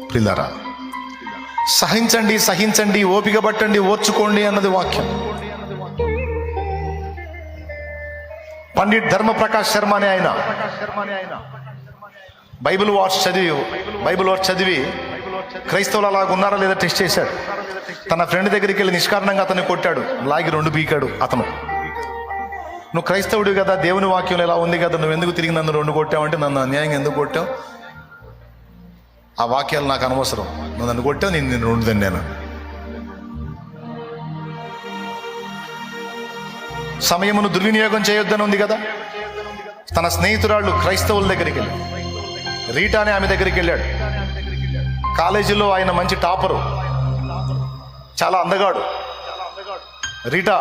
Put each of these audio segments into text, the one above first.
ప్రియులారా, సహించండి, సహించండి, ఓపిక పట్టండి, ఓర్చుకోండి అన్నది వాక్యం. పండిట్ ధర్మ ప్రకాష్ శర్మ అనే ఆయన బైబిల్ వార్స్ చదివి క్రైస్తవులు అలాగ ఉన్నారా లేదా టెస్ట్ చేశాడు. తన ఫ్రెండ్ దగ్గరికి వెళ్ళి నిష్కారణంగా అతన్ని కొట్టాడు, లాగి 2 పీకాడు. అతను, నువ్వు క్రైస్తవుడు కదా, దేవుని వాక్యం ఎలా ఉంది కదా, నువ్వు ఎందుకు తిరిగి నన్ను 2 కొట్టావంటే, నన్ను అన్యాయంగా ఎందుకు కొట్టావు, ఆ వాక్యాలు నాకు అనవసరం, నువ్వు నన్ను కొట్టావు, నేను 2 దండాను. సమయమును దుర్వినియోగం చేయొద్దని ఉంది కదా. తన స్నేహితురాళ్ళు క్రైస్తవుల దగ్గరికి వెళ్ళి, రీటా అనే ఆమె దగ్గరికి వెళ్ళాడు. కాలేజీలో ఆయన మంచి టాపరు, చాలా అందగాడు. రీటా,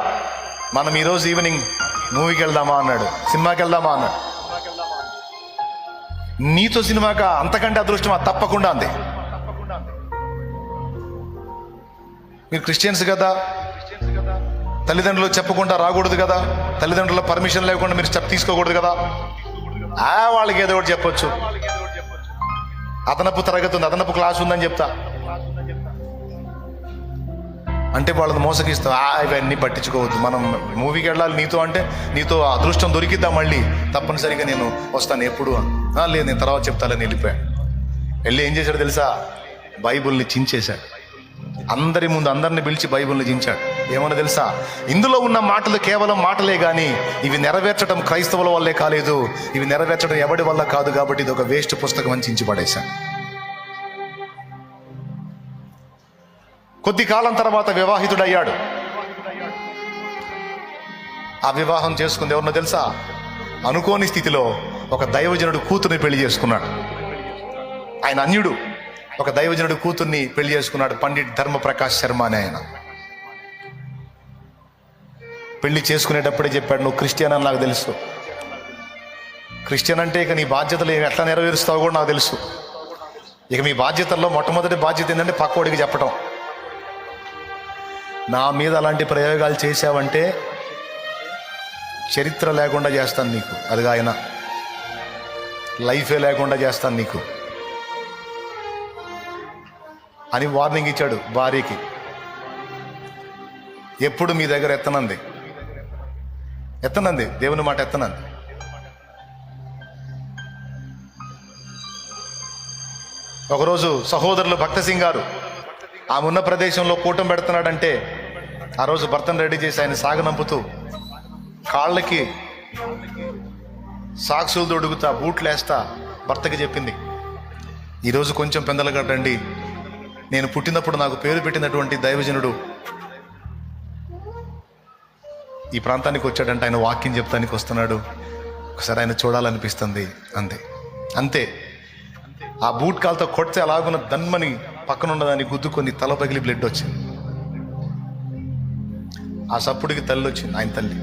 మనం ఈరోజు ఈవినింగ్ మూవీకి వెళ్దామా అన్నాడు, సినిమాకి వెళ్దామా అన్నాడు. నీతో సినిమాకా, అంతకంటే అదృష్టమా, తప్పకుండా అంది. మీరు క్రిస్టియన్స్ కదా, తల్లిదండ్రులు చెప్పకుండా రాకూడదు కదా, తల్లిదండ్రుల పర్మిషన్ లేకుండా మీరు స్టెప్ తీసుకోకూడదు కదా. వాళ్ళకి ఏదో ఒకటి చెప్పొచ్చు, అదనపు తరగతి ఉంది, అదనపు క్లాస్ ఉందని చెప్తా అంటే వాళ్ళని మోసగిస్తాం. ఇవన్నీ పట్టించుకోవద్దు, మనం మూవీకి వెళ్ళాలి నీతో అంటే, నీతో అదృష్టం దొరికిద్దా మళ్ళీ, తప్పనిసరిగా నేను వస్తాను ఎప్పుడు. లేదు, నేను తర్వాత చెప్తాలని వెళ్ళిపోయాడు. వెళ్ళి ఏం చేశాడు తెలుసా, బైబుల్ని చించేశాడు. అందరి ముందు అందరిని పిలిచి బైబిల్ని చించాడు. ఏమన్నా తెలుసా, ఇందులో ఉన్న మాటలు కేవలం మాటలే కానీ ఇవి నెరవేర్చడం క్రైస్తవుల వల్లే కాలేదు, ఇవి నెరవేర్చడం ఎవడి వల్ల కాదు, కాబట్టి ఇది ఒక వేస్ట్ పుస్తకం అని చించి పడేశాడు. కొద్ది కాలం తర్వాత వివాహితుడయ్యాడు. ఆ వివాహం చేసుకుంది ఎవరినో తెలుసా, అనుకోని స్థితిలో ఒక దైవజనుడు కూతుర్ని పెళ్లి చేసుకున్నాడు. ఆయన అన్యుడు, ఒక దైవజనుడు కూతుర్ని పెళ్లి చేసుకున్నాడు. పండిట్ ధర్మ ప్రకాష్ శర్మ అనే ఆయన. పెళ్లి చేసుకునేటప్పుడే చెప్పాడు, నువ్వు క్రిస్టియన్ అని నాకు తెలుసు, క్రిస్టియన్ అంటే ఇక నీ బాధ్యతలు ఎట్లా నెరవేరుస్తావో కూడా నాకు తెలుసు. ఇక మీ బాధ్యతల్లో మొట్టమొదటి బాధ్యత ఏంటంటే పక్కోడికి చెప్పటం. నా మీద అలాంటి ప్రయోగాలు చేశావంటే చరిత్ర లేకుండా చేస్తాను నీకు, అదిగా ఆయన లైఫే లేకుండా చేస్తాను నీకు అని వార్నింగ్ ఇచ్చాడు భార్యకి. ఎప్పుడు మీ దగ్గర ఎత్తనంది, దేవుని మాట ఎత్తనంది. ఒకరోజు సహోదరులు భక్త సింగ్ గారు ఆమె ఉన్న ప్రదేశంలో కూటం పెడుతున్నాడంటే, ఆ రోజు భర్తను రెడీ చేసి ఆయన సాగనంపుతూ కాళ్ళకి సాక్సులు దొడుగుతా, బూట్లు వేస్తా భర్తకి చెప్పింది, ఈరోజు కొంచెం పెందలగడ్డండి, నేను పుట్టినప్పుడు నాకు పేరు పెట్టినటువంటి దైవజనుడు ఈ ప్రాంతానికి వచ్చాడంటే, ఆయన వాక్యం చెప్తానికి వస్తున్నాడు, ఒకసారి ఆయన చూడాలనిపిస్తుంది అంతే. ఆ బూట్ కాల్తో కొడితే అలాగున్న దన్మని పక్కన ఉన్నదాన్ని గుద్దుకొని తల పగిలి బ్లడ్ వచ్చింది. ఆ సప్పుడికి తల్లి వచ్చింది, ఆయన తల్లి.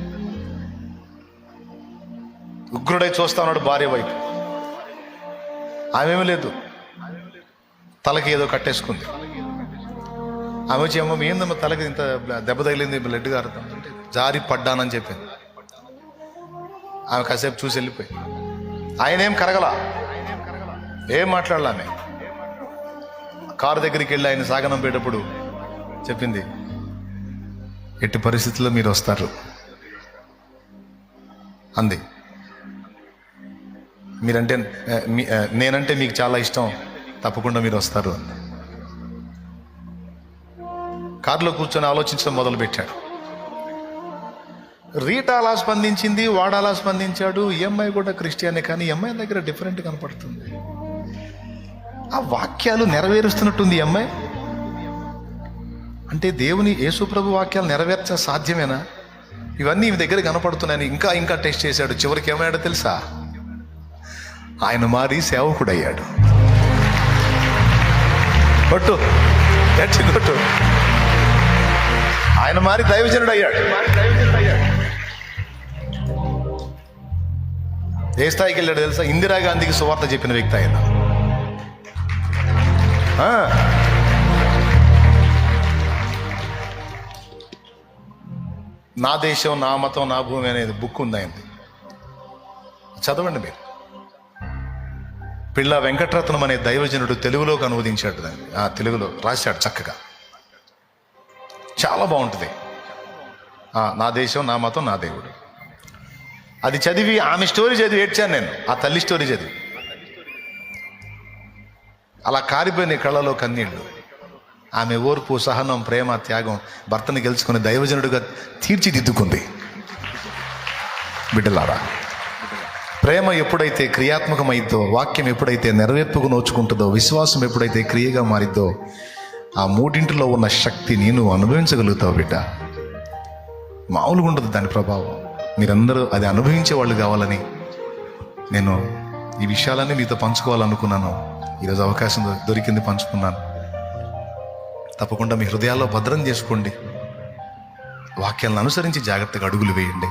ఉగ్రుడై చూస్తా ఉన్నాడు భార్య వైపు. ఆమెమీ లేదు, తలకి ఏదో కట్టేసుకుంది. ఆమె వచ్చి, అమ్మ ఏందమ్మా తలకి ఇంత దెబ్బ తగిలింది, బ్లడ్ గారుతుందంటే, జారి పడ్డానని చెప్పింది. ఆమె కాసేపు చూసి వెళ్ళిపోయి, ఆయన ఏం కరగల, ఏం మాట్లాడాల. ఆమె కారు దగ్గరికి వెళ్ళి ఆయన సాగనంపేటప్పుడు చెప్పింది, ఎట్టి పరిస్థితుల్లో మీరు వస్తారు అంది. మీరంటే నేనంటే మీకు చాలా ఇష్టం, తప్పకుండా మీరు వస్తారు అంది. కారులో కూర్చొని ఆలోచించడం మొదలుపెట్టాడు. రీటా అలా స్పందించింది, వాడు అలా స్పందించాడు. ఈ అమ్మాయి కూడా క్రిస్టియనే, కానీ ఈ అమ్మాయి దగ్గర డిఫరెంట్ కనపడుతుంది. ఆ వాక్యాలు నెరవేరుస్తున్నట్టుంది ఈ అమ్మాయి. అంటే దేవుని యేసుప్రభు వాక్యాలు నెరవేర్చ సాధ్యమేనా? ఇవన్నీ ఈ దగ్గర కనపడుతున్నాయని ఇంకా టెస్ట్ చేశాడు. చివరికి ఏమయ్యాడో తెలుసా, ఆయన మారి సేవకుడయ్యాడు. కొట్టు ఆయన మారి దైవజనుడు అయ్యాడు. ఏ స్థాయికి వెళ్ళాడు తెలుసా, ఇందిరాగాంధీకి సువార్త చెప్పిన వ్యక్తి ఆయన. నా దేశం, నా మతం, నా భూమి అనేది బుక్ ఉంది ఆయనది, చదవండి మీరు. పిళ్ళ వెంకటరత్నం అనే దైవజనుడు తెలుగులోకి అనువదించాడు దాన్ని, తెలుగులో రాశాడు చక్కగా. చాలా బాగుంటుంది. నా దేశం, నా మతం, నా దేవుడు. అది చదివి ఆమె స్టోరీ చదివి ఏడ్చాను నేను, ఆ తల్లి స్టోరీ చదివి. అలా కారిపోయిన కళ్ళలో కన్నీళ్ళు. ఆమె ఓర్పు, సహనం, ప్రేమ, త్యాగం భర్తను గెలుచుకుని దైవజనుడిగా తీర్చిదిద్దుకుంది. బిడ్డలారా, ప్రేమ ఎప్పుడైతే క్రియాత్మకమైద్దో, వాక్యం ఎప్పుడైతే నెరవేర్పుకు నోచుకుంటుందో, విశ్వాసం ఎప్పుడైతే క్రియగా మారిద్దో, ఆ మూడింటిలో ఉన్న శక్తిని నువ్వు అనుభవించగలుగుతావు బిడ్డ. మామూలుగా ఉండదు దాని ప్రభావం. మీరందరూ అది అనుభవించే వాళ్ళు కావాలని నేను ఈ విషయాలన్నీ మీతో పంచుకోవాలనుకున్నాను. ఈరోజు అవకాశం దొరికింది, పంచుకున్నాను. తప్పకుండా మీ హృదయాల్లో భద్రం చేసుకోండి. వాక్యాలను అనుసరించి జాగ్రత్తగా అడుగులు వేయండి.